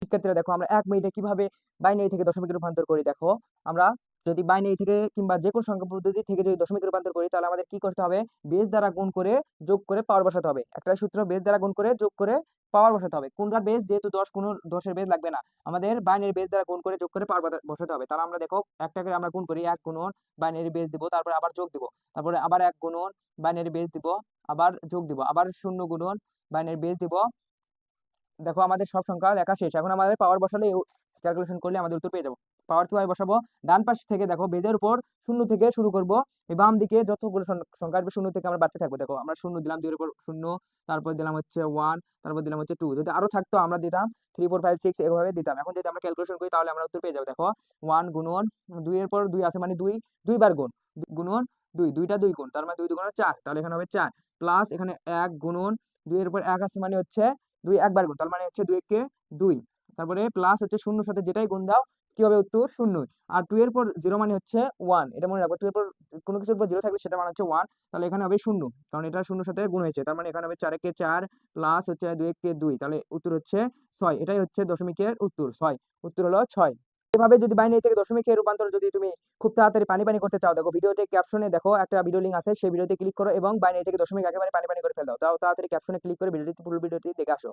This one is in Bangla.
শিক্ষার্থীরা দেখো আমরা 1 মিনিটে কিভাবে বাইনারি থেকে দশমিকে রূপান্তর করি। দেখো আমরা যদি বাইনারি থেকে কিংবা যে কোনো সংখ্যা পদ্ধতি থেকে যদি দশমিকে রূপান্তর করি তাহলে আমাদের কি করতে হবে? বেস দ্বারা গুণ করে যোগ করে পাওয়ার বসাতে হবে। একটা সূত্র বেস দ্বারা গুণ করে যোগ করে পাওয়ার বসাতে হবে। কোনটার বেস? যেহেতু 10 কোনো 10 এর বেস লাগবে না। আমাদের বাইনারি বেস দ্বারা গুণ করে যোগ করে পাওয়ার বসাতে হবে। তাহলে আমরা দেখো একটাকে আমরা গুণ করি 1 গুণন বাইনারি বেস দিব, তারপরে আবার যোগ দিব। তারপরে আবার 1 গুণন বাইনারি বেস দিব, আবার যোগ দিব। আবার 0 গুণন বাইনারি বেস দিব। দেখো আমাদের সব সংখ্যা লেখা শেষ। এখন আমাদের পাওয়ার বসালে ক্যালকুলেশন করলে আমাদের উত্তর পেয়ে যাবো। পাওয়ার কিভাবে বসাবো? ডান পাশ থেকে দেখো বেজের উপর 0 থেকে শুরু করব। বাম দিকে যতগুলো সংখ্যা আসবে 0 থেকে আমরা বাড়তে থাকবো। দেখো আমরা 0 দিলাম, 2 এর উপর 0, তারপর দিলাম হচ্ছে 1, তারপর দিলাম হচ্ছে 2। যদি আরো থাকতো আমরা দিতাম 3, 4, 5, 6 এভাবে দিতাম। এখন যদি আমরা ক্যালকুলেশন করি তাহলে আমরা উত্তর পেয়ে যাবো। দেখো 1 গুণন 2 এর পর 2 আছে মানে 2, 2 বার গুণ গুণন 2, 2টা 2 গুণ, তার মানে 2 2 4, তাহলে এখানে হবে 4 প্লাস এখানে 1 গুণন 2 এর উপর 1 আছে মানে হচ্ছে 2 একবার গুণ, তার মানে হচ্ছে 2 কে 2, তারপরে প্লাস হচ্ছে 0 সাথে যেটাই গুণ দাও কি হবে উত্তর? 0। আর 2 এর পর 0 মানে হচ্ছে 1, এটা মনে রাখবো। 2 এর পর কোনো কিছুর পর 0 থাকলে সেটা মানে হচ্ছে 1, তাহলে এখানে হবে 0, কারণ এটা 0 সাথে গুণ হয়েছে। তার মানে এখানে হবে 4 কে 4 প্লাস হচ্ছে 2 কে 2, তাহলে উত্তর হচ্ছে 6। এটাই হচ্ছে দশমিকের উত্তর 6। উত্তর হলো 6। এভাবে যদি বাইনারি থেকে দশমিকে রূপান্তর যদি তুমি খুব তাড়াতাড়ি পানি পানি করতে চাও, দেখো ভিডিওতে ক্যাপশনে দেখো একটা ভিডিও লিংক আছে, সেই ভিডিওতে ক্লিক করো এবং বাইনারি থেকে দশমিক একেবারে পানি পানি করে ফেল দাও। তাড়াতাড়ি ক্যাপশনে ক্লিক করে ভিডিওটি পুরো ভিডিওটি দেখে আসো।